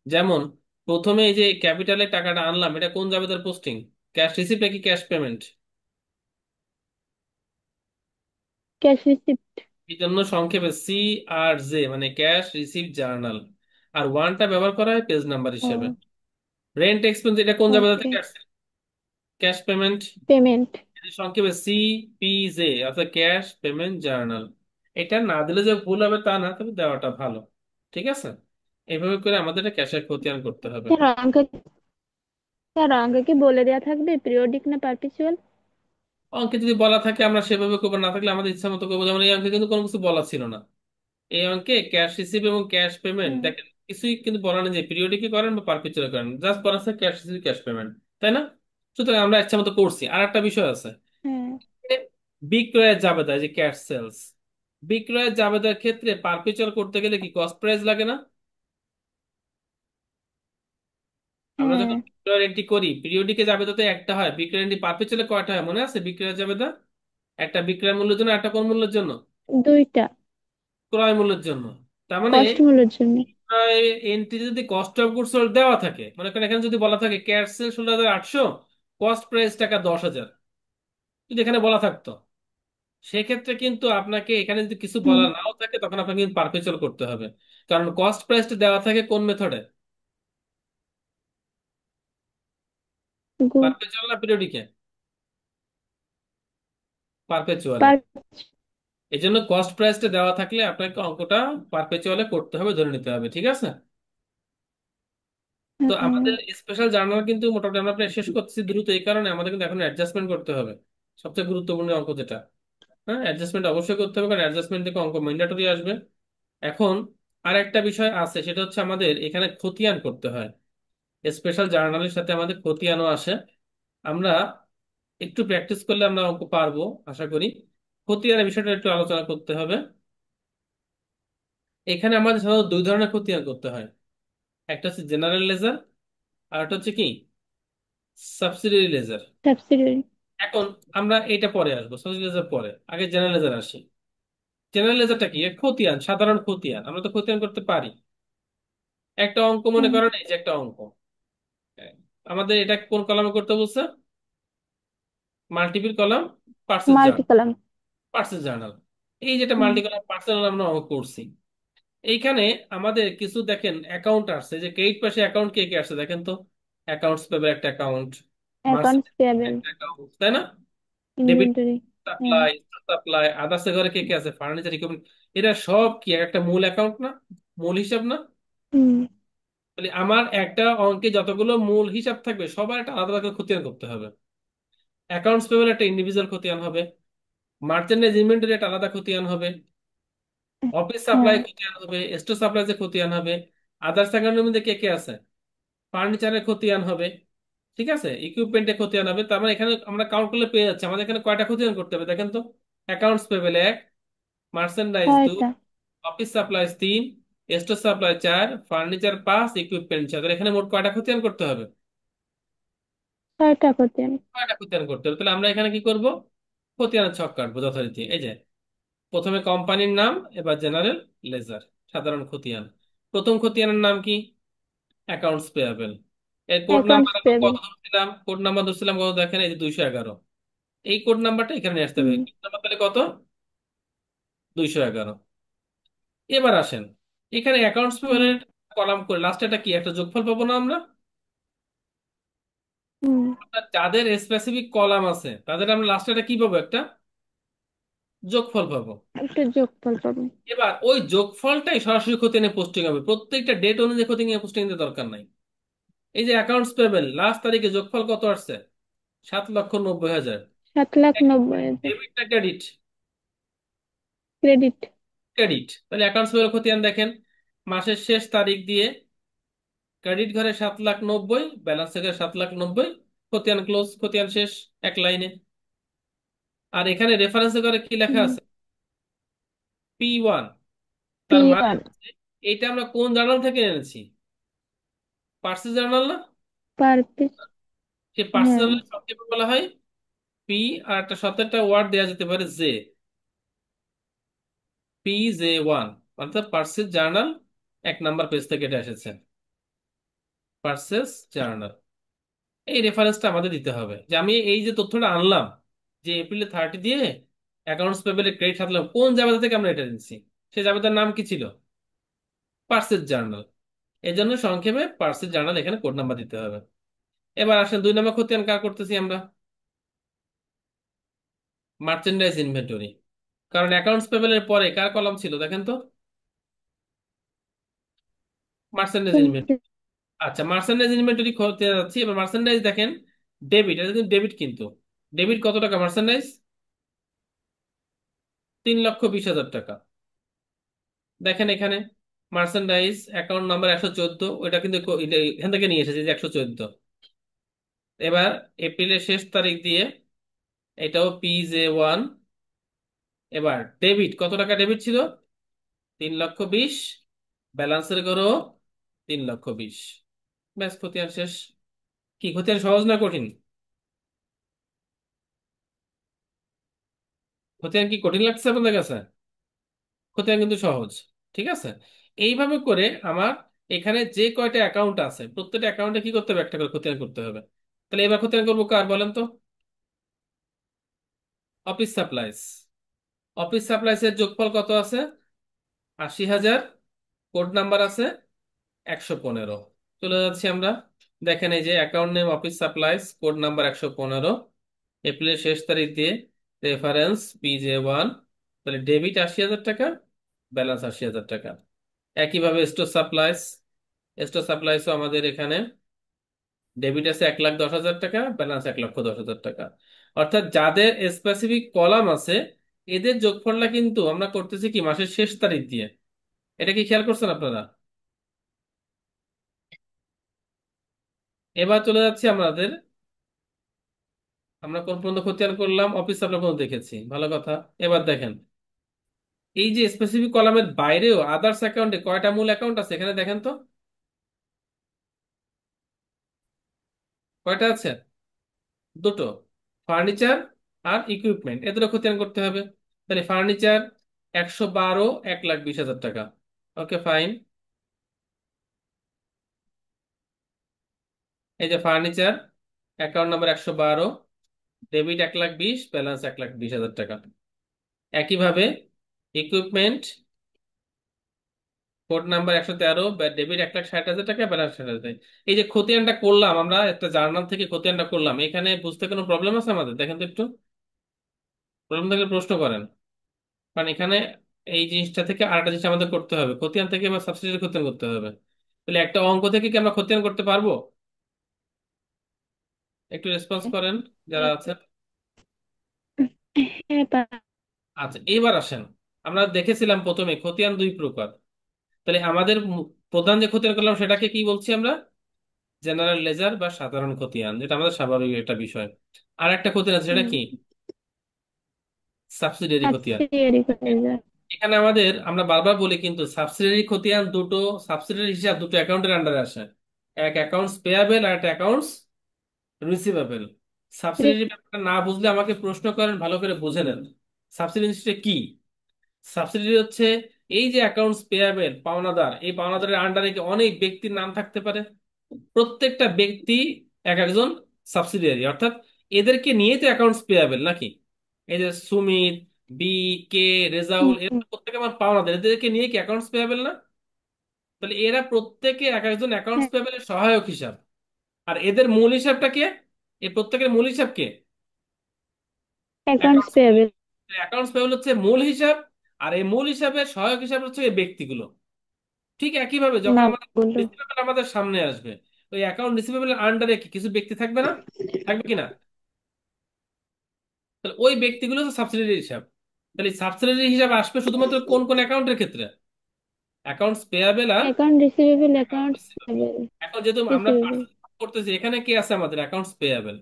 যেমন প্রথমে এই যে ক্যাপিটালের টাকাটা আনলাম, এটা কোন জাবেদার পোস্টিং? ক্যাশ রিসিপ্ট নাকি ক্যাশ পেমেন্ট? Cash receipt. এই জন্য সংক্ষেপে CRJ, মানে ক্যাশ রিসিপ্ট জার্নাল। আর ওয়ানটা ব্যবহার করা হয় পেজ নাম্বার হিসেবে। ও। রেন্ট এক্সপেন্স, এটা কোন জাবেদা ওকে। থেকে আসছে? Cash payment. পেমেন্ট। সংক্ষেপে CPJ, অর্থাৎ ক্যাশ পেমেন্ট জার্নাল। এটা না দিলে যে ভুল হবে তা না, তবে দেওয়াটা ভালো। ঠিক আছে? এইভাবে করে আমাদের ক্যাশের খতিয়ান করতে হবে। স্যার অঙ্কে, স্যার অঙ্কে কি বলে দেয়া থাকবে পিরিয়ডিক না পারপিচুয়াল? অঙ্কে যদি বলা থাকে আমরা সেভাবে করবো, না থাকলে আমাদের ইচ্ছা মতো করবো। যেমন এই অঙ্কে কিন্তু কোনো কিছু বলা ছিল না। এই অঙ্কে ক্যাশ রিসিভ এবং ক্যাশ পেমেন্ট, হুম। দেখেন কিছুই কিন্তু বলা নেই যে পিরিয়ডিকে করেন বা পারপিচুয়াল করেন, জাস্ট বলা আছে ক্যাশ রিসিভ ক্যাশ পেমেন্ট। তাই না? সুতরাং আমরা ইচ্ছা মতো করছি। আর একটা বিষয় আছে, হ্যাঁ। বিক্রয়ের জাবেদা, এই যে ক্যাশ সেলস, বিক্রয়ের জাবেদার ক্ষেত্রে পারপেচুয়াল করতে গেলে কি কস্ট প্রাইস লাগে না? আমরা হ্যাঁ। যখন বিক্রয়ের এন্ট্রি করি, পিরিয়ডিকে জাবেদা তো একটা হয়, বিক্রয়ের এন্ট্রি পারপেচুয়ালে কয়টা হয় মনে আছে? বিক্রয়ের জাবেদা একটা বিক্রয় মূল্যের জন্য, একটা কোন মূল্যের জন্য? দুইটা। ক্রয় মূল্যের জন্য। তার মানে কষ্ট মূল্যের জন্য। বিক্রয় এন্ট্রি যদি কস্ট অফ গুডস সোল্ড দেওয়া থাকে, মনে করেন এখানে যদি বলা থাকে ক্যাশ সেল 16,800, কস্ট প্রাইস টাকা 10,000, যদি এখানে বলা থাকতো, সেক্ষেত্রে কিন্তু আপনাকে এখানে যদি কিছু হুম। বলা নাও থাকে, তখন আপনাকে কিন্তু পারপেচুয়াল করতে হবে। কারণ কস্ট প্রাইসটা দেওয়া থাকে কোন মেথডে? গুড। পারপেচুয়াল না পিরিয়ডিকে? পারপেচুয়ালে। পার। এই জন্য কস্ট প্রাইসটা দেওয়া থাকলে আপনাকে অঙ্কটা পারপেচুয়ালে করতে হবে, ধরে নিতে হবে, ঠিক আছে? তো হুম। আমাদের স্পেশাল জার্নাল কিন্তু মোটামুটি আমরা প্রায় শেষ করতেছি দ্রুত, এই কারণে আমাদের কিন্তু এখন অ্যাডজাস্টমেন্ট করতে হবে, সবচেয়ে গুরুত্বপূর্ণ অঙ্ক যেটা। হ্যাঁ, অ্যাডজাস্টমেন্ট অবশ্যই করতে হবে, কারণ অ্যাডজাস্টমেন্ট থেকে অঙ্ক ম্যান্ডেটরি আসবে। এখন আর একটা বিষয় আছে, সেটা হচ্ছে আমাদের এখানে খতিয়ান করতে হয়। স্পেশাল জার্নালের সাথে আমাদের খতিয়ানও আসে। আমরা একটু প্র্যাকটিস করলে আমরা অঙ্ক পারবো আশা করি। খতিয়ানের বিষয়টা একটু আলোচনা করতে হবে। এখানে আমাদের সাধারণত দুই ধরনের খতিয়ান করতে হয়। একটা হচ্ছে জেনারেল লেজার, আর একটা হচ্ছে কি সাবসিডিয়ারি লেজার। সাবসিডিয়ারি। এখন আমরা এটা পরে আসবো, সাবসিডিয়ারি লেজার পরে, আগে জেনারেল লেজার আসি। জেনারেল লেজারটা কি? খতিয়ান, সাধারণ খতিয়ান, আমরা তো খতিয়ান করতে পারি। একটা অঙ্ক মনে হুম। করেন, এই যে একটা অঙ্ক, আমাদের এটা কোন কলামে করতে বলছে? Multiple column purchase multi journal. Column. Purchase journal, এই যেটা হুম। মাল্টি কলাম পার্সেস জার্নাল আমরা অঙ্ক করছি। এইখানে আমাদের কিছু দেখেন অ্যাকাউন্ট আসছে, যে ক্রেডিট পাশে অ্যাকাউন্ট কে কে আসছে দেখেন তো। অ্যাকাউন্টস পেবে একটা অ্যাকাউন্ট, অ্যাকাউন্টস মার্চেন্ট পেয়াবেল। একটা অ্যাকাউন্ট, তাই না? Debit, inventory. হ্যাঁ। সাপ্লাই, সাপ্লাই, আদার্স ঘরে কে কে আছে, ফার্নিচার ইকুইপমেন্ট। এরা সব কি একটা মূল অ্যাকাউন্ট না? মূল হিসাব না? হুম। তাহলে আমার একটা অঙ্কে যতগুলো মূল হিসাব থাকবে সবার একটা আলাদা আলাদা করে খতিয়ান করতে হবে। অ্যাকাউন্টস পেবল একটা ইন্ডিভিজুয়াল খতিয়ান হবে, মার্চেন্ডাইজ ইনভেন্টরি একটা আলাদা খতিয়ান হবে, অফিস সাপ্লাই হ্যাঁ। খতিয়ান হবে, স্টোর সাপ্লাই যে খতিয়ান হবে, আদার্স অ্যাকাউন্টের মধ্যে কে কে আছে, ফার্নিচারের খতিয়ান হবে, ঠিক আছে, ইকুইপমেন্টের খতিয়ান হবে। তার মানে এখানে আমরা কাউন্ট করলে পেয়ে যাচ্ছে আমাদের এখানে কয়টা খতিয়ান করতে হবে দেখেন তো। অ্যাকাউন্টস পেবল এক, মার্চেন্ডাইজ দুই, ছয়টা। অফিস সাপ্লাইজ তিন, স্টোর সাপ্লাই চার, ফার্নিচার পাঁচ, ইকুইপমেন্ট চার। তাহলে এখানে মোট কয়টা খতিয়ান করতে হবে? ছয়টা করতেন। কয়টা খতিয়ান করতে হবে? তাহলে আমরা এখানে কি করব? খতিয়ানের ছক কাটবো যথারীতি। এই যে প্রথমে কোম্পানির নাম, এবার জেনারেল লেজার, সাধারণ খতিয়ান। প্রথম খতিয়ানের নাম কি? অ্যাকাউন্টস পেয়াবেল। এর কোড নাম্বার অ্যাকাউন্টস আমরা পেয়াবেল। কত ধরছিলাম? কোড নাম্বার ধরছিলাম কত দেখেন, এই যে 211। এই কোড নাম্বারটা এখানে নিয়ে আসতে হবে, হুম। কোড নাম্বার তাহলে কত? 211। এবার আসেন, এখানে অ্যাকাউন্টস হুম। পেয়াবেলের কলাম করে লাস্টে একটা কি একটা যোগফল পাবো না আমরা? হুম। আপনার যাদের স্পেসিফিক কলাম আছে তাদের আমরা লাস্টে একটা কি পাবো? একটা যোগফল পাবো। একটা যোগফল পাবো। এবার ওই যোগফলটাই সরাসরি খতিয়ানে পোস্টিং হবে, প্রত্যেকটা ডেট অনুযায়ী খতিয়ানে পোস্টিং এর দরকার নাই। এই যে অ্যাকাউন্টস পেবেল লাস্ট তারিখে যোগফল কত আসছে? 7,90,000। 7,90,000। ডেবিট না ক্রেডিট? ক্রেডিট। ক্রেডিট। তাহলে অ্যাকাউন্টস পেবেল খতিয়ান দেখেন, মাসের শেষ তারিখ দিয়ে ক্রেডিট ঘরে 7,90,000, ব্যালেন্স থেকে 7,90,000, খতিয়ান ক্লোজ, খতিয়ান শেষ, এক লাইনে। আর এখানে রেফারেন্স ঘরে কি লেখা হুম। আছে? P1। তার মানে P1। হচ্ছে এইটা আমরা কোন জার্নাল থেকে এনেছি? পার্সেস জার্নাল না? Per piece. সেই পার্সেস হ্যাঁ। জার্নাল সংক্ষেপে বলা হয় পি, আর একটা সাথে একটা ওয়ার্ড দেওয়া যেতে পারে জে, P J1, অর্থাৎ পার্সেস জার্নাল। 1 নাম্বার পেজ থেকে এটা এসেছে, পার্সেস জার্নাল। এই রেফারেন্সটা আমাদের দিতে হবে, যে আমি এই যে তথ্যটা আনলাম, যে এপ্রিল 30 দিয়ে অ্যাকাউন্টস পেবেলের ক্রেডিট হাতলাম, কোন জাবেদা থেকে আমরা এটা নিচ্ছি? সেই জাবেদার নাম কি ছিল? Purchase journal. এই জন্য সংক্ষেপে পার্সেস জার্নাল এখানে কোড নাম্বার দিতে হবে। এবার আসেন 2 নম্বর খতিয়ান কার করতেছি আমরা? Merchandise inventory. কারণ অ্যাকাউন্টস পেবেলের পরে কার কলাম ছিল দেখেন তো? Merchandise inventory. আচ্ছা, মার্চেন্ডাইজ ইনভেন্টরি করতে যাচ্ছি। এবার মার্চেন্ডাইজ দেখেন, ডেবিট, এটা কিন্তু ডেবিট, কিন্তু ডেবিট কত টাকা মার্চেন্ডাইজ? 3,20,000 টাকা। দেখেন এখানে মার্চেন্ডাইজ অ্যাকাউন্ট নাম্বার 114, ওইটা কিন্তু এখান থেকে নিয়ে এসেছে যে 114। এবার এপ্রিলের শেষ তারিখ দিয়ে এটাও P J1। এবার ডেবিট কত টাকা ডেবিট ছিল? 3,20,000, ব্যালেন্সের করো 3,20,000। ব্যাস, খতিয়ান শেষ। কি খতিয়ান সহজ না কঠিন? খতিয়ান কি কঠিন লাগছে আপনাদের কাছে? খতিয়ান কিন্তু সহজ, ঠিক আছে। এইভাবে করে আমার এখানে যে কয়টা অ্যাকাউন্ট আছে প্রত্যেকটা অ্যাকাউন্টে কি করতে হবে? একটা করে খতিয়ান করতে হবে। তাহলে এবার খতিয়ান করবো কার বলেন তো? Office supplies. অফিস সাপ্লাইজ এর যোগফল কত আছে? 80,000। কোড নাম্বার আছে 115। চলে যাচ্ছি আমরা, দেখেন এই যে account name office supplies, code number 115, এপ্রিলের শেষ তারিখ দিয়ে, রেফারেন্স P J1। তাহলে ডেবিট ৮০,০০০ টাকা, ব্যালেন্স ৮০,০০০ টাকা। একইভাবে স্টোর সাপ্লাইসও আমাদের এখানে ডেবিট আছে ১,১০,০০০ টাকা, ব্যালেন্স ১,১০,০০০ টাকা। অর্থাৎ যাদের স্পেসিফিক কলাম আছে এদের যোগফলটা কিন্তু আমরা করতেছি কি মাসের শেষ তারিখ দিয়ে। এটা কি খেয়াল করছেন আপনারা? এবার চলে যাচ্ছি আমাদের, আমরা কোন পর্যন্ত খতিয়ান করলাম, অফিস সাপ্লাই পর্যন্ত দেখেছি, ভালো কথা। এবার দেখেন, এই যে স্পেসিফিক কলামের বাইরেও আদার্স অ্যাকাউন্টে কয়টা মূল অ্যাকাউন্ট আছে এখানে দেখেন তো, কয়টা আছে? দুটো, ফার্নিচার আর ইকুইপমেন্ট, এদের খতিয়ান করতে হবে। তাহলে ফার্নিচার ১১২, ১,২০,০০০ টাকা। Okay fine. এই যে furniture, account number ১১২, debit ১,২০,০০০, balance ১,২০,০০০ টাকা। একইভাবে ইকুইপমেন্ট, কোড নাম্বার ১১৩, ডেবিট ১,৬০,০০০ টাকা, ব্যালেন্স ৬০,০০০। এই যে খতিয়ানটা করলাম আমরা একটা জার্নাল থেকে, খতিয়ানটা করলাম, এখানে বুঝতে কোনো প্রবলেম আছে আমাদের? দেখেন তো একটু, প্রবলেম থাকলে প্রশ্ন করেন। কারণ এখানে এই জিনিসটা থেকে আরেকটা জিনিস আমাদের করতে হবে, খতিয়ান থেকে বা সাবসিডারি খতিয়ান করতে হবে। তাহলে একটা অঙ্ক থেকে কি আমরা খতিয়ান করতে পারবো? একটু রেসপন্স করেন যারা আছেন। হ্যাঁ, আচ্ছা এবার আসেন, আমরা দেখেছিলাম প্রথমে খতিয়ান দুই প্রকার। তাহলে আমাদের প্রধান যে খতিয়ান করলাম সেটাকে কি বলছি আমরা? জেনারেল লেজার বা সাধারণ খতিয়ান, যেটা আমাদের স্বাভাবিক একটা বিষয়। আর একটা খতিয়ান আছে, সেটা কি? সাবসিডিয়ারি খতিয়ান। সাবসিডিয়ারি হয়ে যায়। এখানে আমাদের, আমরা বারবার বলি কিন্তু সাবসিডিয়ারি খতিয়ান দুটো, সাবসিডিয়ারি হিসাব দুটো অ্যাকাউন্টের আন্ডারে আসে। এক অ্যাকাউন্টস পেয়াবেল আর একটা অ্যাকাউন্টস রিসিভেবল। সাবসিডিয়ারি ব্যাপারটা না বুঝলে আমাকে প্রশ্ন করেন, ভালো করে বুঝে নেন। সাবসিডি জিনিসটা কি? সাবসিডি হচ্ছে এই যে অ্যাকাউন্টস পেয়াবেল, পাওনাদার, এই পাওনাদারের আন্ডারে কি অনেক ব্যক্তির নাম থাকতে পারে? প্রত্যেকটা ব্যক্তি এক একজন সাবসিডিয়ারি, অর্থাৎ এদেরকে নিয়ে তো অ্যাকাউন্টস পেয়াবেল নাকি? এই যে সুমিত, বি, কে, রেজাউল, এরা প্রত্যেকে আমার পাওনাদার, এদেরকে নিয়ে কি অ্যাকাউন্টস পেয়াবেল না? তাহলে এরা প্রত্যেকে এক একজন অ্যাকাউন্টস হ্যাঁ, পেয়াবেলের সহায়ক হিসাব। আর এদের মূল হিসাবটা কে? এই প্রত্যেকের মূল হিসাব কে? Accounts accounts. Payable. Accounts payable হচ্ছে মূল হিসাব, আর এই মূল হিসাবের সহায়ক হিসাব হচ্ছে এই ব্যক্তিগুলো। ঠিক একইভাবে যখন আমাদের নামগুলো। রিসিভেবল আমাদের সামনে আসবে, ওই অ্যাকাউন্ট রিসিভেবলের আন্ডারে কি কিছু ব্যক্তি থাকবে না? থাকবে কিনা? তাহলে ওই ব্যক্তিগুলো হচ্ছে সাবসিডিয়ারি হিসাব। তাহলে সাবসিডিয়ারি হিসাব আসবে শুধুমাত্র কোন কোন অ্যাকাউন্টের ক্ষেত্রে? অ্যাকাউন্টস পেয়াবেল আর account receivable, account accounts receivable. Payable. এখন যেহেতু আমরা রিসিভেবল। পার্সেল করতেছি, এখানে কে আছে আমাদের? অ্যাকাউন্টস পেয়াবেল।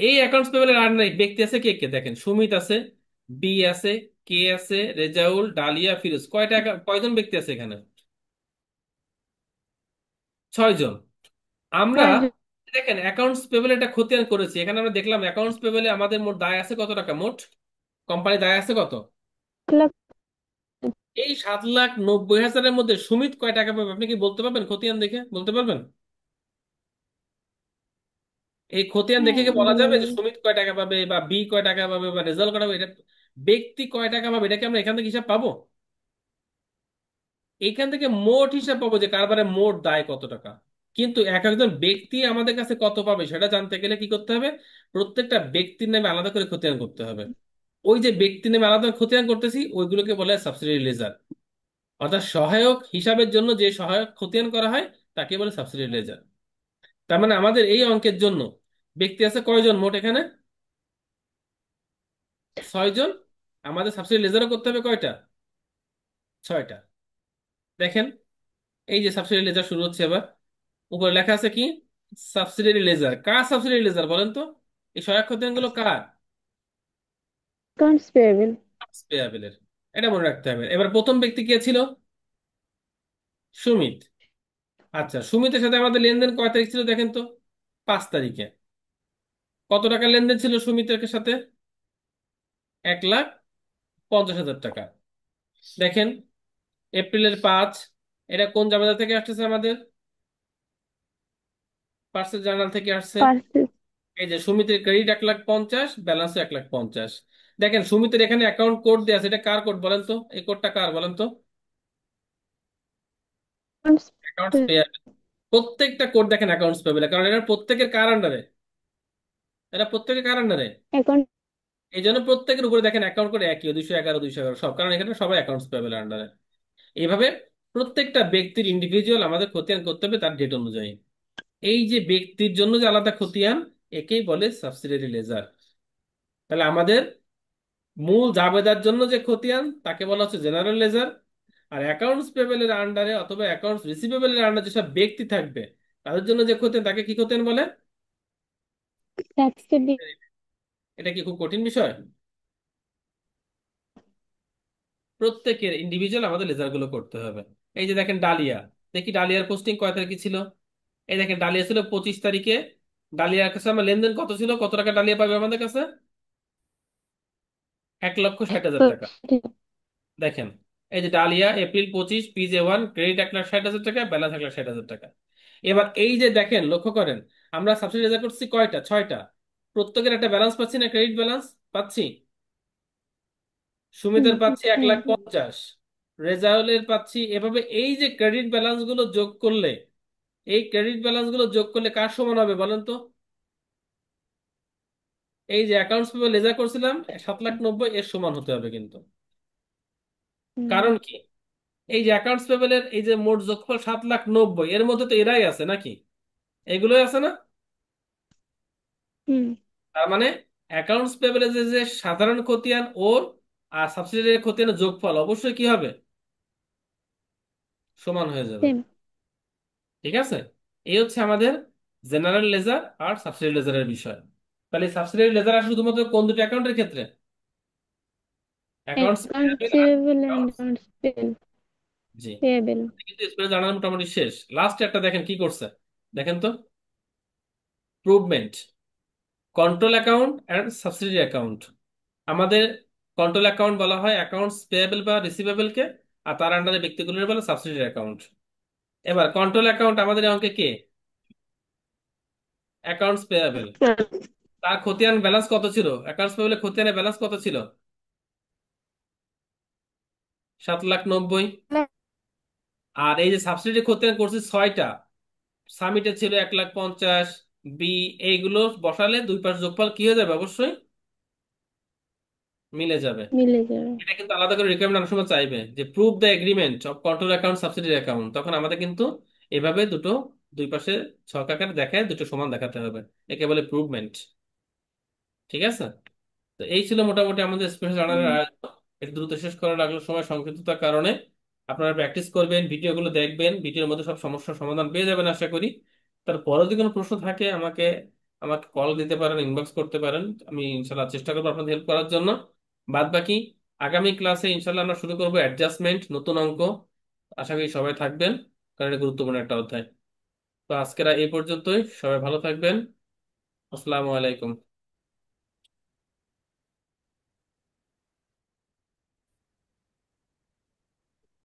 এই অ্যাকাউন্টস পেয়েবলের আন্ডারে ব্যক্তি আছে কে কে? দেখেন, সুমিত আছে, বি আছে, কে আছে, রেজাউল, ডালিয়া, ফিরোজ। কয়জন ব্যক্তি আছে এখানে? 6 জন। আমরা, ছয়জন। দেখেন অ্যাকাউন্টস পেবল এটা খতিয়ান করেছি, এখানে আমরা দেখলাম অ্যাকাউন্টস পেবলে আমাদের মোট দায় আছে কত টাকা? মোট কোম্পানি দায় আছে কত? লাখ। এই 7,90,০০০-এর মধ্যে সুমিত কয় টাকা পাবে আপনি কি বলতে পারবেন? খতিয়ান দেখে বলতে পারবেন? এই খতিয়ান দেখে হ্যাঁ, কি বলা বলা যাবে যে যাবে। সুমিত কয় টাকা পাবে বা বি কয় টাকা পাবে বা রেজাল্ট কয় টাকা পাবে? এটা ব্যক্তি কয় টাকা পাবে, এটা কি আমরা এখান থেকে হিসাব পাবো? এইখান থেকে মোট হিসাব পাবো যে কারবারে মোট দায় কত টাকা। কিন্তু এক একজন ব্যক্তি আমাদের কাছে কত পাবে সেটা জানতে গেলে কি করতে হবে? প্রত্যেকটা ব্যক্তির নামে আলাদা করে খতিয়ান করতে হবে। ওই যে ব্যক্তি নামে আলাদা খতিয়ান করতেছি ওইগুলোকে বলে সাবসিডিয়ারি লেজার। অর্থাৎ সহায়ক হিসাবের জন্য যে সহায়ক খতিয়ান করা হয় তাকে বলে সাবসিডিয়ারি লেজার। তার মানে আমাদের এই অঙ্কের জন্য ব্যক্তি আছে কয়জন মোট এখানে? 6 জন। আমাদের সাবসিডিয়ারি লেজারও করতে হবে কয়টা? 6টা। দেখেন, এই যে সাবসিডিয়ারি লেজার শুরু হচ্ছে এবার। উপরে লেখা আছে কি? Subsidiary ledger. কার সাবসিডিয়ারি লেজার বলেন তো? এই সহায়ক খতিয়ানগুলো কার? Accounts payable. পেয়াবেলের। এটা মনে রাখতে হবে। এবার প্রথম ব্যক্তি কে ছিল? সুমিত। আচ্ছা, সুমিতের সাথে আমাদের লেনদেন কয় তারিখ ছিল দেখেন তো? 5 তারিখে। কত টাকা লেনদেন ছিল সুমিতের সাথে? 1,50,০০০ টাকা। দেখেন, এপ্রিলের 5, এটা কোন জাবেদা থেকে আসতেছে আমাদের? পার্সেল জার্নাল থেকে আসছে। পার্সেস। এই যে সুমিতের ক্রেডিট 1,50,০০০, ব্যালেন্স 1,50,০০০। দেখেন সুমিতের এখানে অ্যাকাউন্ট কোড দেওয়া আছে, এটা কার কোড বলেন তো? এই কোডটা কার বলেন তো? Accounts accounts pair. প্রত্যেকটা কোড দেখেন অ্যাকাউন্টস পেবেল, কারণ এরা প্রত্যেকের কার আন্ডারে? এরা প্রত্যেকের কার আন্ডারে? অ্যাকাউন্ট এই জন্য প্রত্যেকের উপরে দেখেন অ্যাকাউন্ট করে একই 211 211 সব, কারণ এখানে সবাই অ্যাকাউন্টস পেবেল আন্ডারে। এইভাবে প্রত্যেকটা ব্যক্তির ইন্ডিভিজুয়াল আমাদের খতিয়ান করতে হবে তার ডেট অনুযায়ী। এই যে ব্যক্তির জন্য যে আলাদা খতিয়ান, একেই বলে সাবসিডিয়ারি লেজার। তাহলে আমাদের মূল জাবেদার জন্য যে খতিয়ান তাকে বলা হচ্ছে জেনারেল লেজার। আর অ্যাকাউন্টস পেবেলের আন্ডারে অথবা অ্যাকাউন্টস রিসিভেবলের আন্ডারে যেসব ব্যক্তি থাকবে তাদের জন্য যে খতিয়ান তাকে কি খতিয়ান বলে? সাবসিডি। এটা কি খুব কঠিন বিষয়? প্রত্যেকের ইন্ডিভিজুয়াল আমাদের লেজার গুলো করতে হবে। এই যে দেখেন ডালিয়া, দেখি ডালিয়ার পোস্টিং কয় তারিখে ছিল। এই দেখেন ডালিয়া ছিল 25 তারিখে। ডালিয়ার কাছে আমার লেনদেন কত ছিল, কত টাকা ডালিয়া পাবে আমাদের কাছে? 1,60,000 টাকা। দেখেন, এই যে ডালিয়া এপ্রিল 25, PJ1 ক্রেডিট 1,60,000 টাকা, ব্যালেন্স 1,60,000 টাকা। এবার এই যে দেখেন, লক্ষ্য করেন, আমরা সাবসিডি রেজাল্ট করছি কয়টা? 6টা। প্রত্যেকের একটা ব্যালেন্স পাচ্ছি না, ক্রেডিট ব্যালেন্স পাচ্ছি। সুমিতের পাচ্ছি এক হ্যাঁ। লাখ পঞ্চাশ রেজাউলের পাচ্ছি এভাবে। এই যে ক্রেডিট ব্যালেন্স গুলো যোগ করলে, এই ক্রেডিট ব্যালেন্স গুলো যোগ করলে কার সমান হবে বলেন তো? এই যে অ্যাকাউন্টস পেপার লেজা করছিলাম 7,90,000, এর সমান হতে হবে কিন্তু। হুম। কারণ কি? এই যে অ্যাকাউন্টস পেপারের এই যে মোট যোগফল 7,90,000, এর মধ্যে তো এরাই আছে নাকি? এগুলোই আছে না? হুম। তার মানে অ্যাকাউন্টস পেপারের যে যে সাধারণ খতিয়ান ওর আর সাবসিডিয়ারি খতিয়ানের যোগফল অবশ্যই কি হবে? সমান হয়ে যাবে। সেম। ঠিক আছে? এই হচ্ছে আমাদের জেনারেল লেজার আর সাবসিডিয়ারি লেজারের বিষয়। তাহলে সাবসিডিয়ারি লেজার আসে শুধুমাত্র কোন দুটো অ্যাকাউন্টের ক্ষেত্রে? অ্যাকাউন্টস অ্যাকাউন্ট পেয়েবল আর রিসিভেবল এন্ড অ্যাকাউন্টস। অ্যাকাউন্টস জি। পেয়েবল। কিন্তু স্পেস জানানো মোটামুটি শেষ। লাস্ট একটা দেখেন কি করছে, দেখেন তো। প্রুভমেন্ট, control account and subsidiary account. আমাদের কন্ট্রোল অ্যাকাউন্ট বলা হয় অ্যাকাউন্টস পেয়েবল বা রিসিভেবলকে, আর তার আন্ডারে ব্যক্তিগুলোর বলে সাবসিডিয়ারি অ্যাকাউন্ট। এবার কন্ট্রোল অ্যাকাউন্ট আমাদের অঙ্কে কে? Accounts payable. তার খতিয়ান ব্যালেন্স কত ছিল? অ্যাকাউন্টস পেয়েবলের খতিয়ানের ব্যালেন্স কত ছিল? 7,90,000। আর এই যে সাবসিডি খতিয়ান করছি 6টা, সামিটে ছিল 1,50,000, বি, এইগুলো বসালে দুই পাশ যোগফল কি হয়ে যাবে? অবশ্যই মিলে যাবে। মিলে যাবে। এটা কিন্তু আলাদা করে রিকোয়ারমেন্ট অনেক সময় চাইবে যে prove the agreement of control account subsidiary account, তখন আমাদের কিন্তু এভাবে দুটো দুই পাশে ছক আকারে দেখায় দুটো সমান দেখাতে হবে। একে বলে প্রুভমেন্ট। ঠিক আছে? তো এই ছিল মোটামুটি আমাদের স্পেশাল জার্নালের হুম। আয়োজন। এটা দ্রুত শেষ করা লাগলো সময় সংক্ষিপ্ততার কারণে। আপনারা প্র্যাকটিস করবেন, ভিডিওগুলো দেখবেন, ভিডিওর মধ্যে সব সমস্যার সমাধান পেয়ে যাবেন আশা করি। তারপরে যদি কোনো প্রশ্ন থাকে আমাকে আমাকে কল দিতে পারেন, ইনবক্স করতে পারেন। আমি ইনশাল্লাহ চেষ্টা করবো আপনাদের হেল্প করার জন্য। বাদ বাকি আগামী ক্লাসে ইনশাল্লাহ আমরা শুরু করবো অ্যাডজাস্টমেন্ট, নতুন অঙ্ক। আশা করি সবাই থাকবেন, কারণ এটা গুরুত্বপূর্ণ একটা অধ্যায়। তো আজকের এই পর্যন্তই, সবাই ভালো থাকবেন। আসসালামু আলাইকুম।